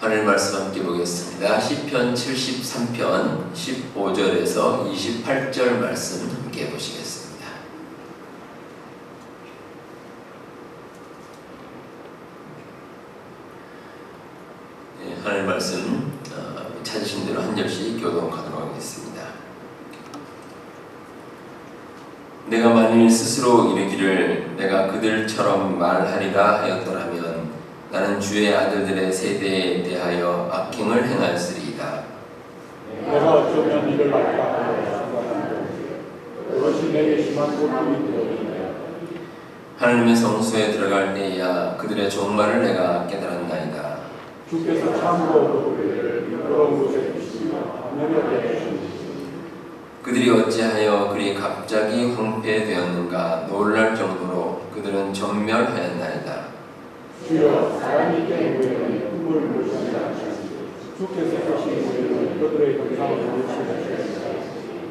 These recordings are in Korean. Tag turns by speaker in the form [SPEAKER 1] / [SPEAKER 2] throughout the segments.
[SPEAKER 1] 하나님 말씀 함께 보겠습니다. 시편 73편 15절에서 28절 말씀 함께 보시겠습니다. 네, 하나님 말씀 찾으신 대로 한 절씩 교독하도록 하겠습니다. 내가 만일 스스로 이르기를 내가 그들처럼 말하리라 하였더라면 나는 주의 아들들의 세대에 대하여 악행을 행하였으리이다.
[SPEAKER 2] 내가 어쩌면 이를 알까 하여 그것이 내게 심한 고통이 되었는데
[SPEAKER 1] 하나님의 성소에 들어갈 때야 그들의 종말을 내가 깨달았나이다.
[SPEAKER 2] 주께서 참으로 그들을 그런 곳에 두시며 내려게 하시니
[SPEAKER 1] 그들이 어찌하여 그리 갑자기 황폐되었는가 놀랄 정도로 그들은 전멸하였나이다.
[SPEAKER 2] 주여 사람이 깨는 우리는 흠을 물으시지 않으시니 주께서 하신 우리는 그들의 형상을 물으시지 않으시니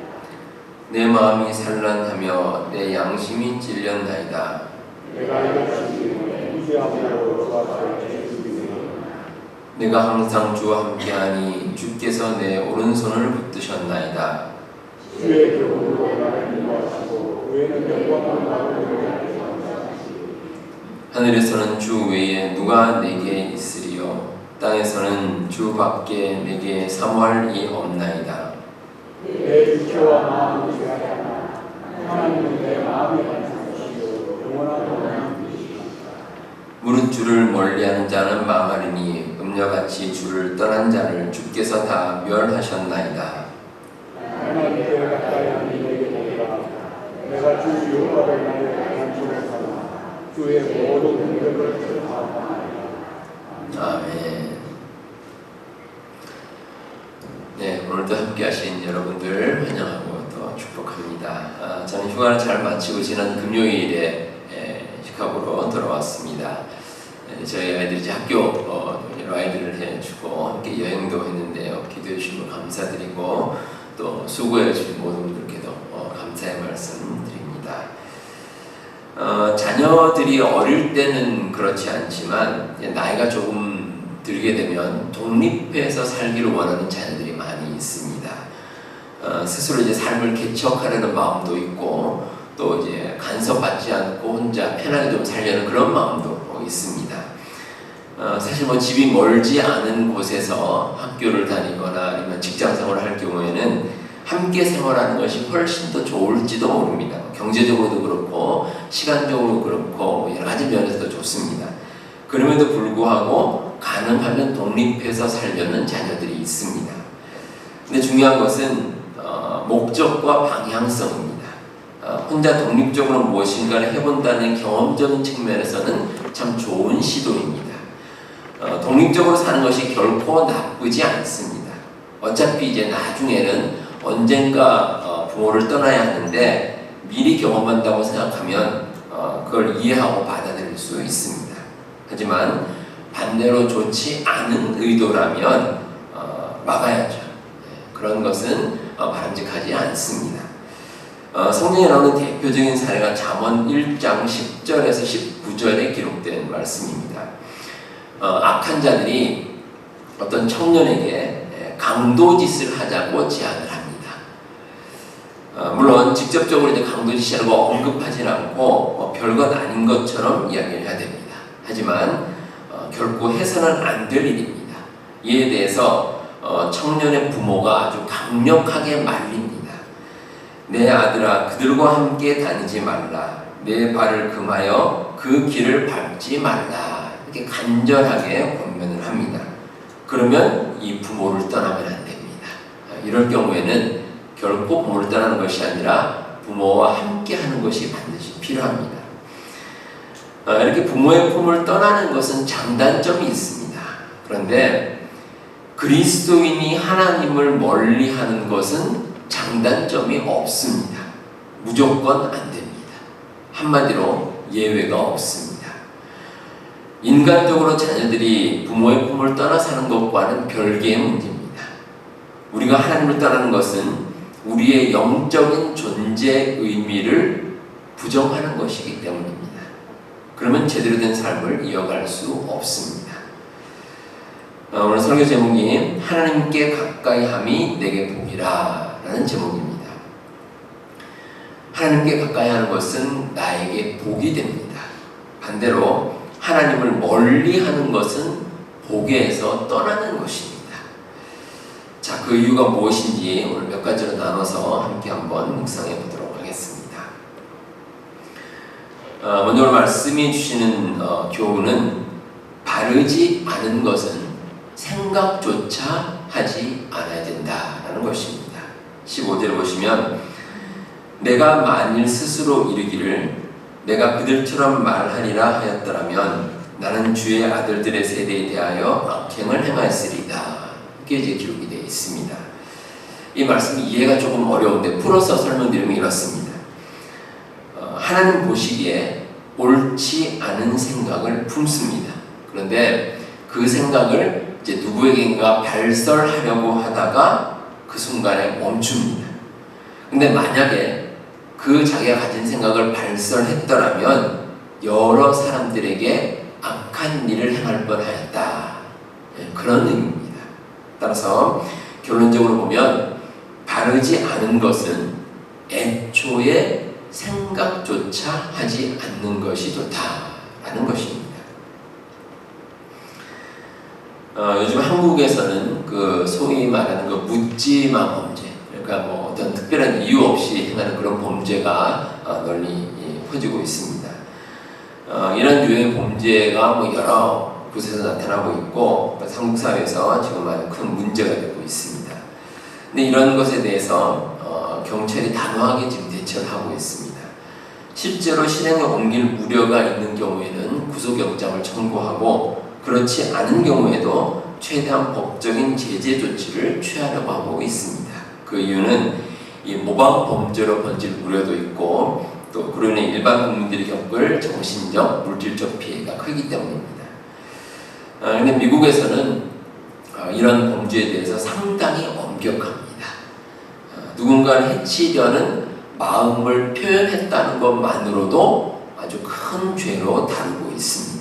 [SPEAKER 1] 내 마음이 산란하며 내 양심이 찔렸나이다.
[SPEAKER 2] 내가 이것이 무지함으로 저와 저의 주님이
[SPEAKER 1] 내가 항상 주와 함께하니 주께서 내 오른손을 붙드셨나이다.
[SPEAKER 2] 주의 교훈으로 나를 인도하시고 외에는 영광을 나누고
[SPEAKER 1] 하늘에서는 주 외에 누가 내게 있으리요 땅에서는 주밖에 내게 사모할 이 없나이다.
[SPEAKER 2] 내 육체와 마음을 죄하였나 하나님은 내 마음에 반성하시고 영원한 하나님이시다.
[SPEAKER 1] 무릇 주를 멀리하는 자는 망하리니 음녀같이 주를 떠난 자를 주께서 다 멸하셨나이다.
[SPEAKER 2] 하나님께 가까이 하니 내게 보리라. 내가 주 여호와를 나의 간증을 삼아 주의 모든 공격을 들어하나이다.
[SPEAKER 1] 아멘. 네, 오늘도 함께 하신 여러분들 환영하고 또 축복합니다. 저는 휴가를 잘 마치고 지난 금요일에 시카고로 돌아왔습니다. 저희 아이들이 이제 학교 라이드를 해주고 함께 여행도 했는데요. 기도해 주시면 감사드리고 또 수고해 주신 모든 분들께도 감사의 말씀 드립니다. 자녀들이 어릴 때는 그렇지 않지만 나이가 조금 들게 되면 독립해서 살기를 원하는 자녀들이 많이 있습니다. 스스로 이제 삶을 개척하려는 마음도 있고 또 이제 간섭받지 않고 혼자 편하게 좀 살려는 그런 마음도 있습니다. 사실 뭐 집이 멀지 않은 곳에서 학교를 다니거나 아니면 직장 생활을 할 경우에는 함께 생활하는 것이 훨씬 더 좋을지도 모릅니다. 경제적으로도 그렇고 시간적으로 그렇고 여러 가지 면에서도 좋습니다. 그럼에도 불구하고 가능하면 독립해서 살려는 자녀들이 있습니다. 근데 중요한 것은 목적과 방향성입니다. 혼자 독립적으로 무엇인가를 해본다는 경험적인 측면에서는 참 좋은 시도입니다. 독립적으로 사는 것이 결코 나쁘지 않습니다. 어차피 이제 나중에는 언젠가 부모를 떠나야 하는데 미리 경험한다고 생각하면 그걸 이해하고 받아들일 수 있습니다. 하지만 반대로 좋지 않은 의도라면 막아야죠. 그런 것은 바람직하지 않습니다. 성경에 나오는 대표적인 사례가 잠언 1장 10절에서 19절에 기록된 말씀입니다. 악한 자들이 어떤 청년에게 강도짓을 하자고 제안을 합니다. 물론 직접적으로 이제 강도짓이라고 언급하지는 않고 별것 아닌 것처럼 이야기를 해야 됩니다. 하지만 결코 해서는 안 될 일입니다. 이에 대해서 청년의 부모가 아주 강력하게 말립니다. 내 아들아 그들과 함께 다니지 말라. 내 발을 금하여 그 길을 밟지 말라. 이렇게 간절하게 권면을 합니다. 그러면 이 부모를 떠나면 안 됩니다. 이럴 경우에는 결코 부모를 떠나는 것이 아니라 부모와 함께 하는 것이 반드시 필요합니다. 이렇게 부모의 품을 떠나는 것은 장단점이 있습니다. 그런데 그리스도인이 하나님을 멀리하는 것은 장단점이 없습니다. 무조건 안 됩니다. 한마디로 예외가 없습니다. 인간적으로 자녀들이 부모의 품을 떠나 사는 것과는 별개의 문제입니다. 우리가 하나님을 떠나는 것은 우리의 영적인 존재 의미를 부정하는 것이기 때문입니다. 그러면 제대로 된 삶을 이어갈 수 없습니다. 오늘 설교 제목이 하나님께 가까이 함이 내게 복이라 라는 제목입니다. 하나님께 가까이 하는 것은 나에게 복이 됩니다. 반대로 하나님을 멀리 하는 것은 복에서 떠나는 것입니다. 자, 그 이유가 무엇인지 오늘 몇 가지로 나눠서 함께 한번 묵상해 보도록 하겠습니다. 먼저 오늘 말씀이 주시는 교훈은 바르지 않은 것은 생각조차 하지 않아야 된다라는 것입니다. 15절 보시면 내가 만일 스스로 이르기를 내가 그들처럼 말하리라 하였더라면 나는 주의 아들들의 세대에 대하여 악행을 행하였으리다. 이게 이제 기록이 되어 있습니다. 이 말씀이 이해가 조금 어려운데 풀어서 설명드리면 이렇습니다. 하나님 보시기에 옳지 않은 생각을 품습니다. 그런데 그 생각을 이제 누구에겐가 발설하려고 하다가 그 순간에 멈춥니다. 근데 만약에 그 자기가 가진 생각을 발설했더라면 여러 사람들에게 악한 일을 행할 뻔하였다. 그런 의미입니다. 따라서 결론적으로 보면 바르지 않은 것은 애초에 생각조차 하지 않는 것이 좋다라는 것입니다. 요즘 한국에서는 그 소위 말하는 그 묻지마 범죄, 그러니까 뭐 어떤 특별한 이유 없이 행하는 그런 범죄가 널리 퍼지고 있습니다. 이런 유의 범죄가 뭐 여러 곳에서 나타나고 있고 한국 사회에서 지금 아주 큰 문제가 되고 있습니다. 근데 이런 것에 대해서 경찰이 단호하게 지금 대처를 하고 있습니다. 실제로 실행에 옮길 우려가 있는 경우에는 구속영장을 청구하고 그렇지 않은 경우에도 최대한 법적인 제재 조치를 취하려고 하고 있습니다. 그 이유는 이 모방 범죄로 번질 우려도 있고 또 그로 인해 일반 국민들이 겪을 정신적, 물질적 피해가 크기 때문입니다. 그런데 미국에서는 이런 범죄에 대해서 상당히 엄격합니다. 누군가를 해치려는 마음을 표현했다는 것만으로도 아주 큰 죄로 다루고 있습니다.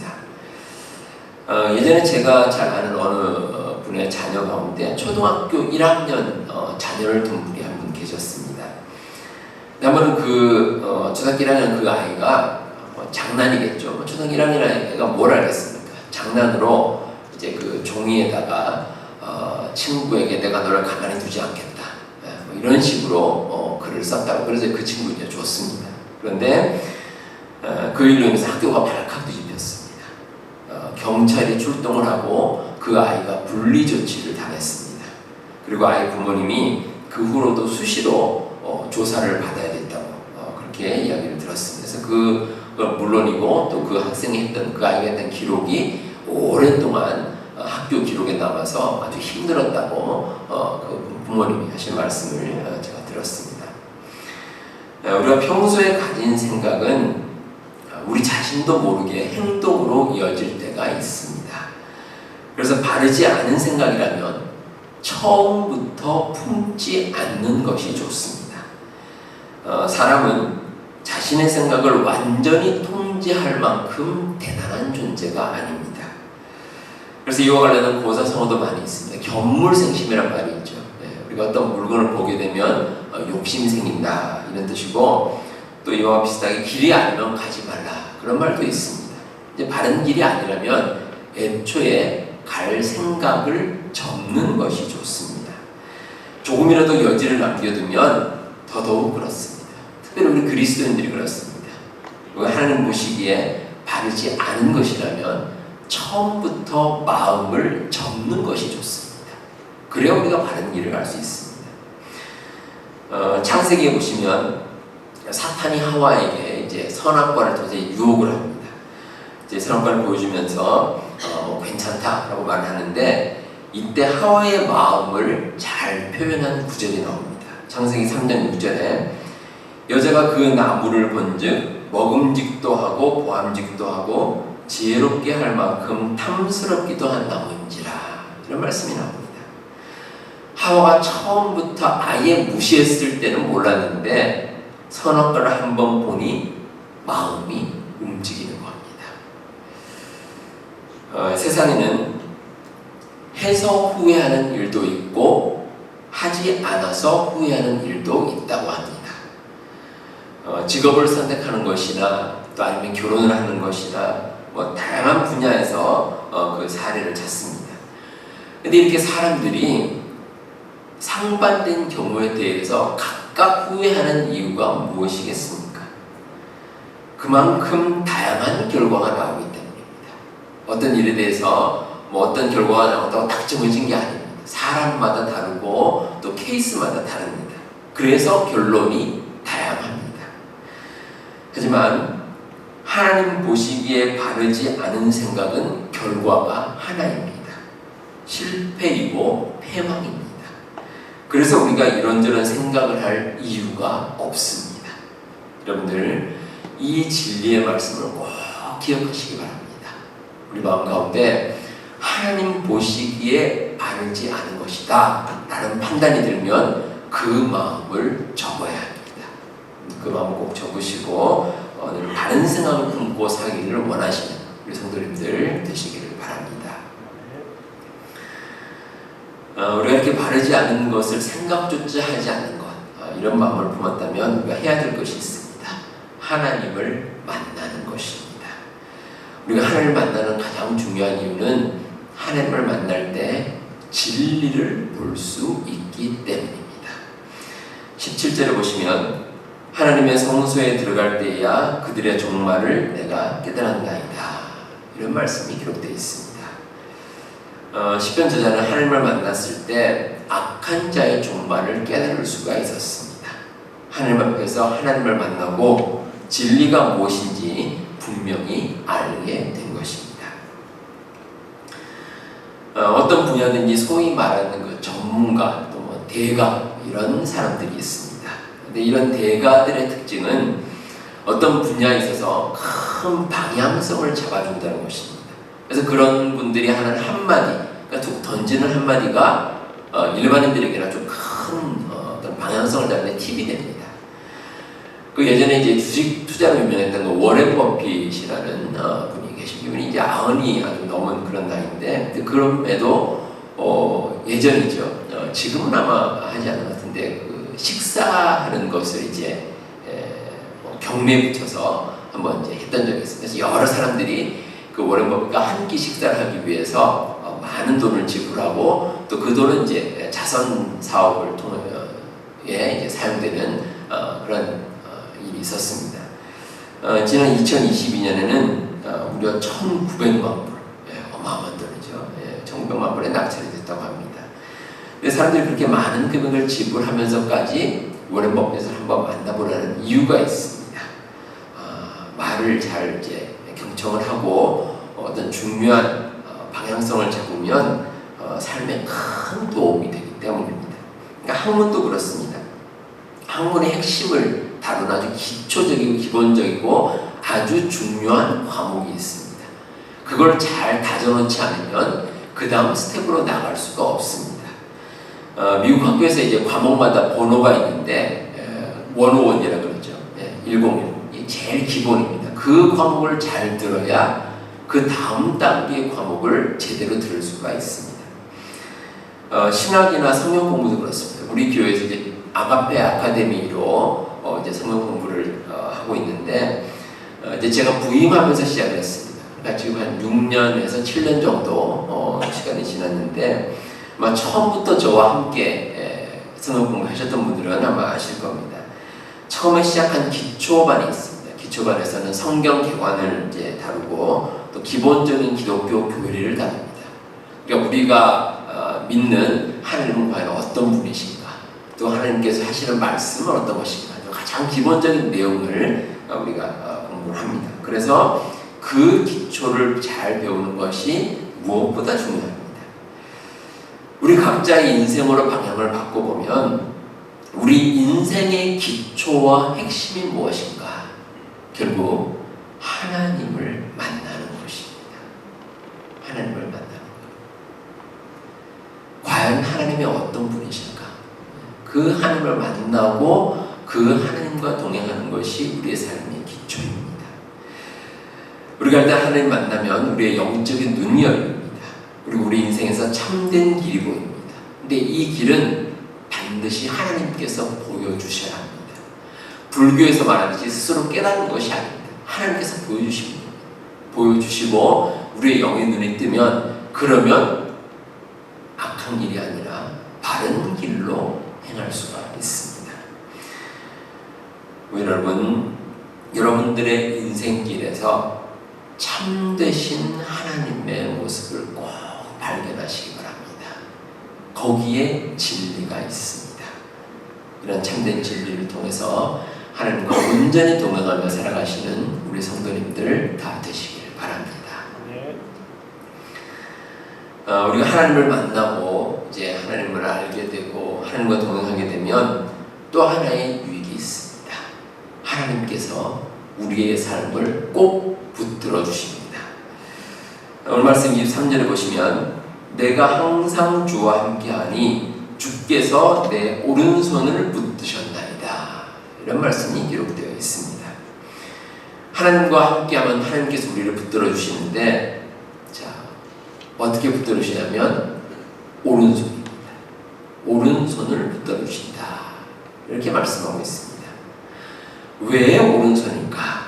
[SPEAKER 1] 예전에 제가 잘 아는 어느 분의 자녀 가운데 초등학교 1학년 자녀를 둔 분이 한 분 계셨습니다. 한 번은 초등학교 1학년 그 아이가 장난이겠죠. 초등학교 1학년 아이가 뭘 알겠습니까? 장난으로 이제 그 종이에다가 친구에게 내가 너를 가만히 두지 않겠다. 뭐 이런 식으로 글을 썼다고. 그래서 그 친구 이제 줬습니다. 그런데 그 일로 인해서 학교가 발칵 뒤집혔습니다. 경찰이 출동을 하고 그 아이가 분리 조치를 당했습니다. 그리고 아이 부모님이 그 후로도 수시로 조사를 받아야 됐다고 그렇게 이야기를 들었습니다. 그래서 그건 물론이고 또 그 학생이 했던 그 아이가 했던 기록이 오랫동안 학교 기록에 남아서 아주 힘들었다고 그 부모님이 하신 말씀을 제가 들었습니다. 우리가 평소에 가진 생각은 우리 자신도 모르게 행동으로 이어질 때가 있습니다. 그래서 바르지 않은 생각이라면 처음부터 품지 않는 것이 좋습니다. 사람은 자신의 생각을 완전히 통제할 만큼 대단한 존재가 아닙니다. 그래서 이와 관련된 고사성어도 많이 있습니다. 견물생심이란 말이 있죠. 우리가 어떤 물건을 보게 되면 욕심이 생긴다 이런 뜻이고 또 이와 비슷하게 길이 아니면 가지 말라 그런 말도 있습니다. 이제 바른 길이 아니라면 애초에 갈 생각을 접는 것이 좋습니다. 조금이라도 여지를 남겨두면 더더욱 그렇습니다. 특별히 우리 그리스도인들이 그렇습니다. 하나님 보시기에 바르지 않은 것이라면 처음부터 마음을 접는 것이 좋습니다. 그래야 우리가 바른 길을 갈 수 있습니다. 창세기에 보시면 사탄이 하와에게 이제 선악과를 도저히 유혹을 합니다. 이제 선악과를 보여주면서 괜찮다라고 말하는데 이때 하와의 마음을 잘 표현한 구절이 나옵니다. 창세기 3장 6절에 여자가 그 나무를 본즉 먹음직도 하고 보암직도 하고 지혜롭게 할 만큼 탐스럽기도 한 나무인지라 이런 말씀이 나옵니다. 하와가 처음부터 아예 무시했을 때는 몰랐는데 선악과를 한번 보니 마음이 움직이는 겁니다. 세상에는 해서 후회하는 일도 있고 하지 않아서 후회하는 일도 있다고 합니다. 직업을 선택하는 것이나 또 아니면 결혼을 하는 것이나 뭐 다양한 분야에서 그 사례를 찾습니다. 근데 이렇게 사람들이 상반된 경우에 대해서 각각 후회하는 이유가 무엇이겠습니까? 그만큼 다양한 결과가 나오기 때문입니다. 어떤 일에 대해서 뭐 어떤 결과가 나온다고 딱 정해진 게 아닙니다. 사람마다 다르고 또 케이스마다 다릅니다. 그래서 결론이 다양합니다. 하지만 하나님 보시기에 바르지 않은 생각은 결과가 하나입니다. 실패이고 패망입니다. 그래서 우리가 이런저런 생각을 할 이유가 없습니다. 여러분들 이 진리의 말씀을 꼭 기억하시기 바랍니다. 우리 마음 가운데 하나님 보시기에 바르지 않은 것이다 라는 판단이 들면 그 마음을 접어야 합니다. 그 마음을 꼭 접으시고 늘 바른 생각을 품고 살기를 원하시는 우리 성도님들 되시기를 바랍니다. 우리가 이렇게 바르지 않은 것을 생각조차 하지 않는 것, 이런 마음을 품었다면 우리가 해야 될 것이 있습니다. 하나님을 만나는 것입니다. 우리가 하나님을 만나는 가장 중요한 이유는 하나님을 만날 때 진리를 볼 수 있기 때문입니다. 17절에 보시면 하나님의 성소에 들어갈 때야 그들의 종말을 내가 깨달았나이다, 이런 말씀이 기록되어 있습니다. 시편 저자는 하나님을 만났을 때 악한 자의 종말을 깨달을 수가 있었습니다. 하나님 앞에서 하나님을 만나고 진리가 무엇인지 분명히 알게 된 것입니다. 어떤 분야든지 소위 말하는 그 전문가 또 뭐 대가 이런 사람들이 있습니다. 근데 이런 대가들의 특징은 어떤 분야에 있어서 큰 방향성을 잡아준다는 것입니다. 그래서 그런 분들이 하는 한마디, 그러니까 툭 던지는 한마디가 일반인들에게는 좀 큰 어떤 방향성을 잡는 팁이 됩니다. 그 예전에 이제 주식 투자로 유명했던 그 워렌 버핏이라는 분이 계십니다. 이분이 이제 90이 아주 넘은 그런 나이인데, 그럼에도 예전이죠. 지금은 아마 하지 않는 것 같은데, 그 식사하는 것을 이제 경매에 붙여서 한번 이제 했던 적이 있습니다. 그래서 여러 사람들이 그 워렌 버핏과 한 끼 식사를 하기 위해서 많은 돈을 지불하고 또 그 돈은 이제 자선 사업을 통해 이제 사용되는 그런 일이 있었습니다. 지난 2022년에는 무려 1,900만 불, 어마어마한 돈이죠. 1,900만 불에 낙찰이 됐다고 합니다. 근데 사람들이 그렇게 많은 금액을 지불하면서까지 워렌 버핏을 한번 만나보라는 이유가 있습니다. 말을 잘 이제 경청을 하고 어떤 중요한 방향성을 잡으면 삶에 큰 도움이 되기 때문입니다. 그러니까 학문도 그렇습니다. 학문의 핵심을 다룬 아주 기초적이고 기본적이고 아주 중요한 과목이 있습니다. 그걸 잘 다져놓지 않으면 그 다음 스텝으로 나갈 수가 없습니다. 미국 학교에서 이제 과목마다 번호가 있는데 101이라고 그러죠. 101이 제일 기본입니다. 그 과목을 잘 들어야 그 다음 단계의 과목을 제대로 들을 수가 있습니다. 신학이나 성경 공부도 그렇습니다. 우리 교회에서 이제 아가페 아카데미로 이제 성경 공부를 하고 있는데, 이제 제가 부임하면서 시작을 했습니다. 그러니까 지금 한 6년에서 7년 정도 시간이 지났는데, 아마 처음부터 저와 함께 성경 공부 하셨던 분들은 아마 아실 겁니다. 처음에 시작한 기초반이 있습니다. 기초반에서는 성경 개관을 이제 다루고 또 기본적인 기독교 교리를 다룹니다. 그러니까 우리가 믿는 하나님은 과연 어떤 분이신가, 또 하나님께서 하시는 말씀은 어떤 것인가, 가장 기본적인 내용을 우리가 공부를 합니다. 그래서 그 기초를 잘 배우는 것이 무엇보다 중요합니다. 우리 각자의 인생으로 방향을 바꿔보면 우리 인생의 기초와 핵심이 무엇인가? 결국 하나님을 만나는 것입니다. 하나님을 만나는 것. 과연 하나님이 어떤 분이실까? 그 하나님을 만나고 그 하나님과 동행하는 것이 우리의 삶의 기초입니다. 우리가 일단 하나님 만나면 우리의 영적인 눈이 열립니다. 그리고 우리 인생에서 앞에서 참된 길이 보입니다. 근데 이 길은 반드시 하나님께서 보여주셔야 합니다. 불교에서 말하듯이 스스로 깨닫는 것이 아닙니다. 하나님께서 보여주십니다. 보여주시고 우리의 영의 눈에 뜨면, 그러면 악한 길이 아니라 바른 길로 행할 수가 있습니다. 여러분들의 인생길에서 참되신 하나님의 모습을 꼭 발견하시기 바랍니다. 거기에 진리가 있습니다. 이런 참된 진리를 통해서 하나님과 온전히 동행하며 살아가시는 우리 성도님들 다 되시길 바랍니다. 우리가 하나님을 만나고 이제 하나님을 알게 되고 하나님과 동행하게 되면 또 하나의 유익이 있습니다. 하나님께서 우리의 삶을 꼭 붙들어 주십니다. 오늘 말씀 23절에 보시면 내가 항상 주와 함께하니 주께서 내 오른손을 붙드셨나이다. 이런 말씀이 기록되어 있습니다. 하나님과 함께하면 하나님께서 우리를 붙들어 주시는데, 자, 어떻게 붙들어 주시냐면 오른손입니다. 오른손을 붙들어 주신다. 이렇게 말씀하고 있습니다. 왜 오른손일까?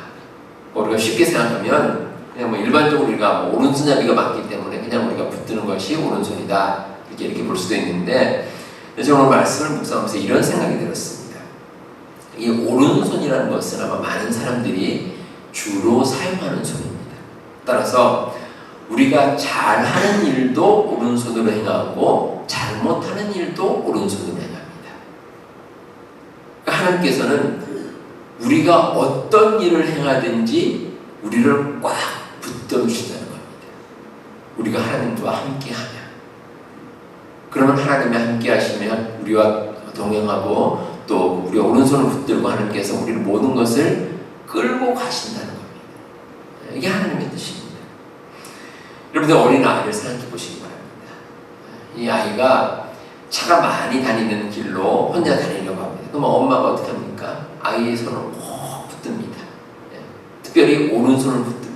[SPEAKER 1] 우리가 쉽게 생각하면 그냥 일반적으로 우리가 오른손잡이가 맞기 때문에 그냥 우리가 붙드는 것이 오른손이다, 이렇게 볼 수도 있는데, 저는 오늘 말씀을 묵상하면서 이런 생각이 들었습니다. 이 오른손이라는 것은 아마 많은 사람들이 주로 사용하는 손입니다. 따라서 우리가 잘하는 일도 오른손으로 행하고 잘못하는 일도 오른손으로 행합니다. 그러니까 하나님께서는 우리가 어떤 일을 행하든지 우리를 꽉 붙들어 주신다는 겁니다. 우리가 하나님과 함께하면, 그러면 하나님이 함께 하시면 우리와 동행하고 또 우리 오른손을 붙들고 하나님께서 우리를 모든 것을 끌고 가신다는 겁니다. 이게 하나님의 뜻입니다. 여러분들 어린 아이를 생각해 보시기 바랍니다. 이 아이가 차가 많이 다니는 길로 혼자 다니려고 합니다. 그럼 엄마가 어떻게 합니까? 아이의 손을 꼭 붙듭니다. 특별히 오른손을 붙듭니다.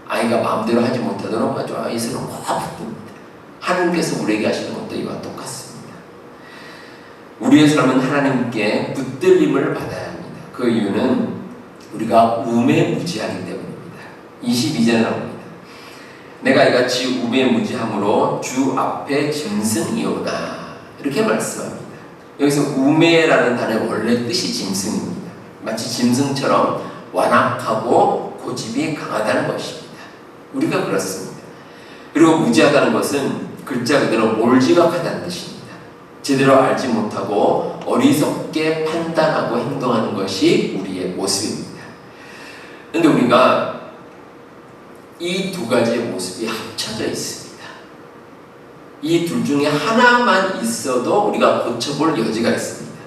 [SPEAKER 1] 아이가 마음대로 하지 못하도록 아주 아이 손을 꼭 붙듭니다. 하나님께서 우리에게 하시는 것도 이와 똑같습니다. 우리의 삶은 하나님께 붙들림을 받아야 합니다. 그 이유는 우리가 우매무지하기 때문입니다. 22절에 나옵니다. 내가 이같이 우매무지함으로 주 앞에 짐승이오나, 이렇게 말씀합니다. 여기서 우매라는 단어의 원래 뜻이 짐승입니다. 마치 짐승처럼 완악하고 고집이 강하다는 것입니다. 우리가 그렇습니다. 그리고 무지하다는 것은 글자 그대로 몰지각하다는 뜻입니다. 제대로 알지 못하고 어리석게 판단하고 행동하는 것이 우리의 모습입니다. 그런데 우리가 이 두 가지의 모습이 합쳐져 있습니다. 이 둘 중에 하나만 있어도 우리가 고쳐볼 여지가 있습니다.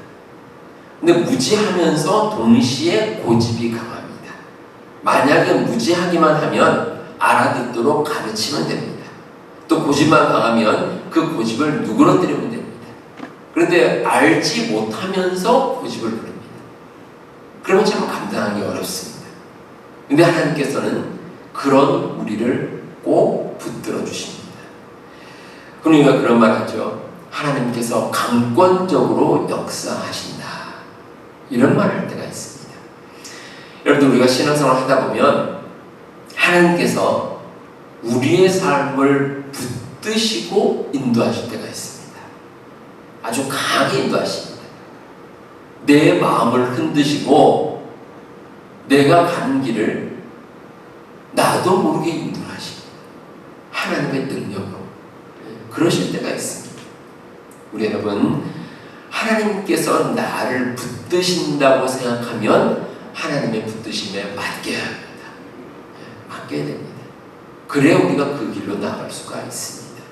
[SPEAKER 1] 근데 무지하면서 동시에 고집이 강합니다. 만약에 무지하기만 하면 알아듣도록 가르치면 됩니다. 또 고집만 강하면 그 고집을 누그러뜨리면 됩니다. 그런데 알지 못하면서 고집을 부립니다. 그러면 참 감당하기 어렵습니다. 근데 하나님께서는 그런 우리를 꼭 붙들어 주십니다. 그러니까 그런 말 하죠. 하나님께서 강권적으로 역사하신다, 이런 말을 할 때가 있습니다. 여러분들, 우리가 신앙생활을 하다 보면 하나님께서 우리의 삶을 붙드시고 인도하실 때가 있습니다. 아주 강하게 인도하십니다. 내 마음을 흔드시고 내가 가는 길을 나도 모르게 인도하십니다. 하나님의 능력으로 그러실 때가 있습니다. 우리 여러분, 하나님께서 나를 붙드신다고 생각하면 하나님의 붙드심에 맡겨야 합니다. 맡겨야 됩니다. 그래야 우리가 그 길로 나아갈 수가 있습니다.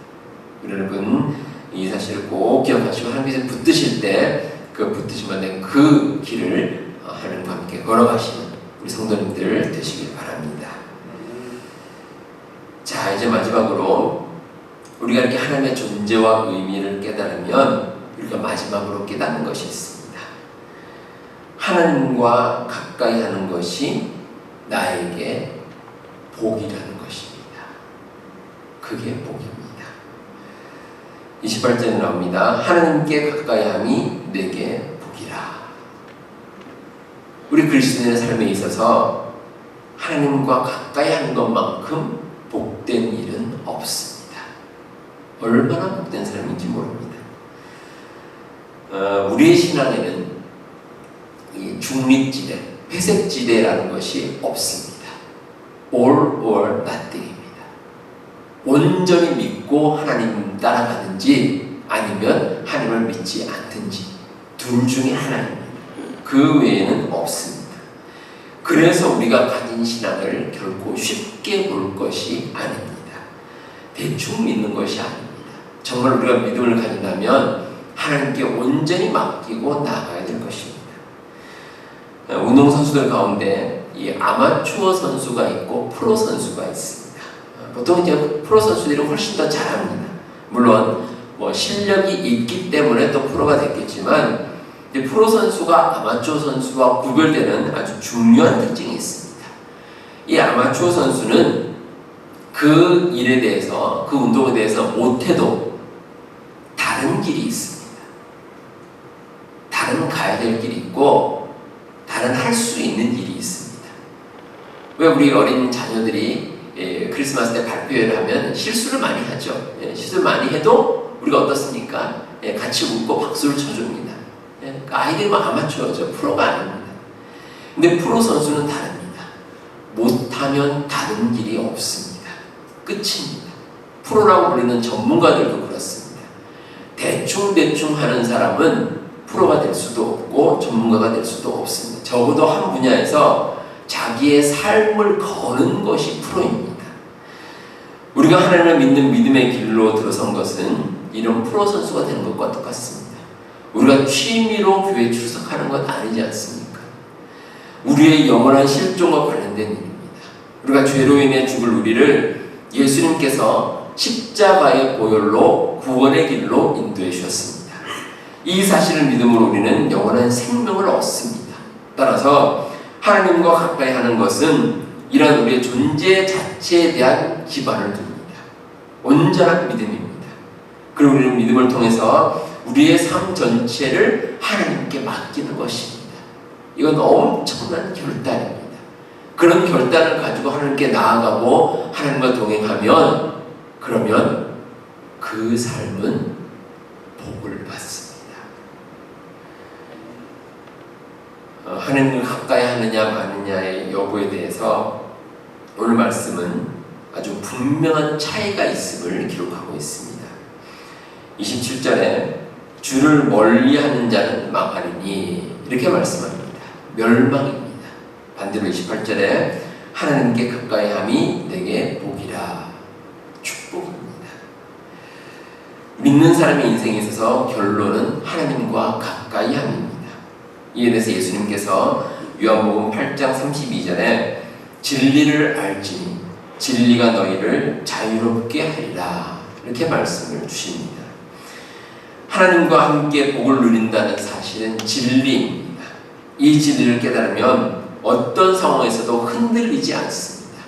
[SPEAKER 1] 우리 여러분, 이 사실을 꼭 기억하시고 하나님께서 붙드실 때 그 붙드심 받는 그 길을 하나님과 함께 걸어가시는 우리 성도님들 되시길 바랍니다. 자, 이제 마지막으로 우리가 이렇게 하나님의 존재와 의미를 깨달으면 우리가 마지막으로 깨닫는 것이 있습니다. 하나님과 가까이 하는 것이 나에게 복이라는 것입니다. 그게 복입니다. 28절에 나옵니다. 하나님께 가까이함이 내게 복이라. 우리 그리스도인의 삶에 있어서 하나님과 가까이 하는 것만큼 복된 일은 없습니다. 얼마나 복된 사람인지 모릅니다. 우리의 신앙에는 이 중립지대, 회색지대라는 것이 없습니다. all or nothing입니다. 온전히 믿고 하나님 따라가든지 아니면 하나님을 믿지 않든지 둘 중에 하나입니다. 그 외에는 없습니다. 그래서 우리가 가진 신앙을 결코 쉽게 볼 것이 아닙니다. 대충 믿는 것이 아닙니다. 정말 우리가 믿음을 가진다면 하나님께 온전히 맡기고 나아가야 될 것입니다. 운동선수들 가운데 이 아마추어 선수가 있고 프로 선수가 있습니다. 보통 이제 프로 선수들이 훨씬 더 잘합니다. 물론 뭐 실력이 있기 때문에 또 프로가 됐겠지만 프로 선수가 아마추어 선수와 구별되는 아주 중요한 특징이 있습니다. 이 아마추어 선수는 그 일에 대해서, 그 운동에 대해서 못해도 다른 길이 있습니다. 다른 가야 될 길이 있고 다른 할 수 있는 일이 있습니다. 왜 우리 어린 자녀들이 크리스마스 때 발표회를 하면 실수를 많이 하죠. 실수를 많이 해도 우리가 어떻습니까? 같이 웃고 박수를 쳐줍니다. 아이들은 아마추어죠. 프로가 아닙니다. 근데 프로 선수는 다릅니다. 못하면 다른 길이 없습니다. 끝입니다. 프로라고 불리는 전문가들도 그렇습니다. 대충 하는 사람은 프로가 될 수도 없고 전문가가 될 수도 없습니다. 적어도 한 분야에서 자기의 삶을 거는 것이 프로입니다. 우리가 하나님을 믿는 믿음의 길로 들어선 것은 이런 프로 선수가 되는 것과 똑같습니다. 우리가 취미로 교회에 출석하는 건 아니지 않습니까? 우리의 영원한 실종과 관련된 일입니다. 우리가 죄로 인해 죽을 우리를 예수님께서 십자가의 보혈로 구원의 길로 인도해 주셨습니다. 이 사실을 믿음으로 우리는 영원한 생명을 얻습니다. 따라서 하나님과 가까이 하는 것은 이런 우리의 존재 자체에 대한 기반을 둡니다. 온전한 믿음입니다. 그리고 우리는 믿음을 통해서 우리의 삶 전체를 하나님께 맡기는 것입니다. 이건 엄청난 결단입니다. 그런 결단을 가지고 하나님께 나아가고 하나님과 동행하면 그러면 그 삶은 복을 받습니다. 하나님을 가까이 하느냐 마느냐의 여부에 대해서 오늘 말씀은 아주 분명한 차이가 있음을 기록하고 있습니다. 27절에 주를 멀리하는 자는 망하리니 이렇게 말씀합니다. 멸망입니다. 반대로 28절에 하나님께 가까이함이 내게 복이라, 축복입니다. 믿는 사람의 인생에 있어서 결론은 하나님과 가까이함입니다. 이에 대해서 예수님께서 요한복음 8장 32절에 진리를 알지니 진리가 너희를 자유롭게 하리라, 이렇게 말씀을 주십니다. 하나님과 함께 복을 누린다는 사실은 진리입니다. 이 진리를 깨달으면 어떤 상황에서도 흔들리지 않습니다.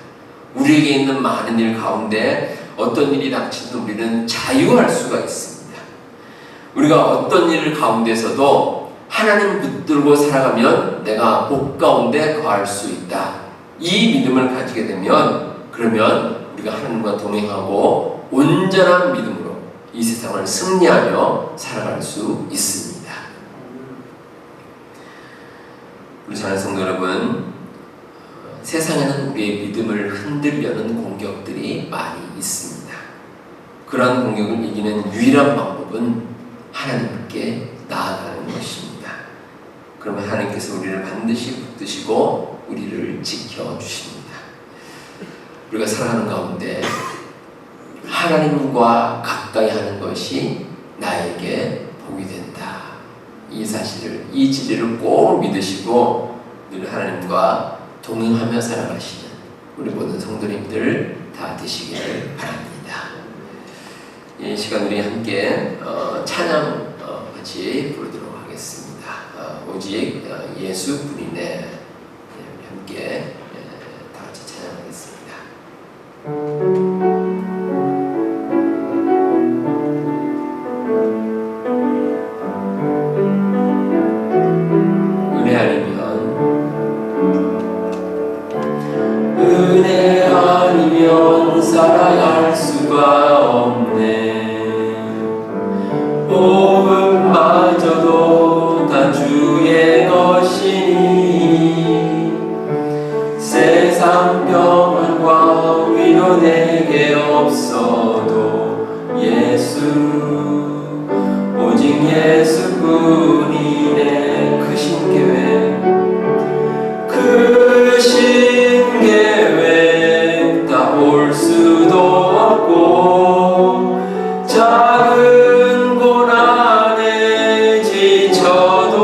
[SPEAKER 1] 우리에게 있는 많은 일 가운데 어떤 일이 닥치든 우리는 자유할 수가 있습니다. 우리가 어떤 일 가운데서도 하나님 붙들고 살아가면 내가 복 가운데 거할 수 있다. 이 믿음을 가지게 되면 그러면 우리가 하나님과 동행하고 온전한 믿음으로 이 세상을 승리하며 살아갈 수 있습니다. 우리 사랑하는 성도 여러분, 세상에는 우리의 믿음을 흔들려는 공격들이 많이 있습니다. 그러한 공격을 이기는 유일한 방법은 하나님께 나아가는 것입니다. 그러면 하나님께서 우리를 반드시 붙드시고 우리를 지켜주십니다. 우리가 살아가는 가운데 하나님과 가까이 하는 것이 나에게 복이 된다. 이 사실을, 이 진리를 꼭 믿으시고 늘 하나님과 동행하며 살아가시는 우리 모든 성도님들 다 되시기를 바랍니다. 이 시간 우리 함께 찬양 같이 부르도록 하겠습니다. 오직 예수뿐이네. 함께 다 같이 찬양하겠습니다. 없네. 호흡마저도 다 주의 것이니 세상 평안과 위로 내게 없어도 예수 오직 예수뿐이 내 크신 계획 다 볼 수도 없고 작은 고난에 지쳐도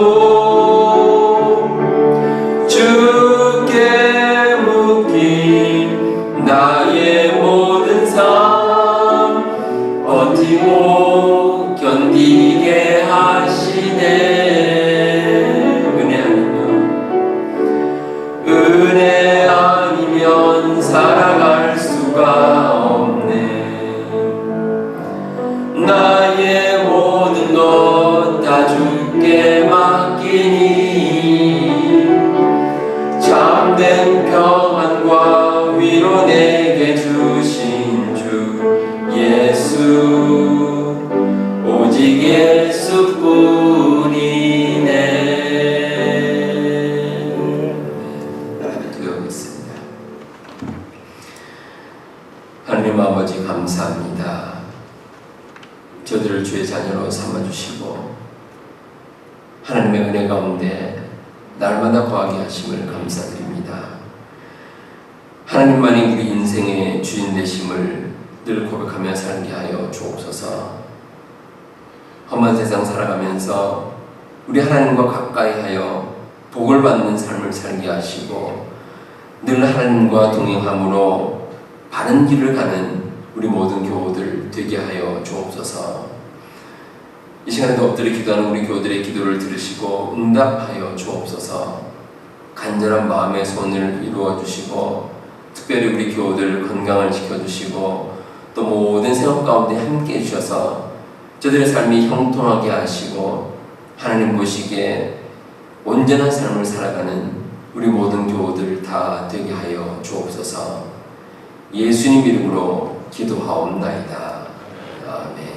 [SPEAKER 1] 주께 묶인 나의 모든 삶 버티고 견디게 하시네. 은혜 아니면 살아갈 수가 없네. 나의 모든 것 다 주께 맡기니 참된 평안과 위로 내게 주신 주 예수 오직 예수뿐이네. 기도하겠습니다. 하나님 아버지 감사합니다. 저들을 주의 자녀로 삼아주시고 하나님의 은혜 가운데 날마다 거하게 하심을 감사드립니다. 하나님만이 우리 인생의 주인 되심을 늘 고백하며 살게 하여 주옵소서. 험한 세상 살아가면서 우리 하나님과 가까이 하여 복을 받는 삶을 살게 하시고 늘 하나님과 동행함으로 바른 길을 가는 우리 모든 교우들 되게 하여 주옵소서. 이 시간에도 엎드려 기도하는 우리 교우들의 기도를 들으시고 응답하여 주옵소서. 간절한 마음의 소원을 이루어 주시고 특별히 우리 교우들 건강을 지켜주시고 또 모든 생업 가운데 함께 해주셔서 저들의 삶이 형통하게 하시고 하나님 보시기에 온전한 삶을 살아가는 우리 모든 교우들 다 되게 하여 주옵소서. 예수님 이름으로 기도하옵나이다. 아멘.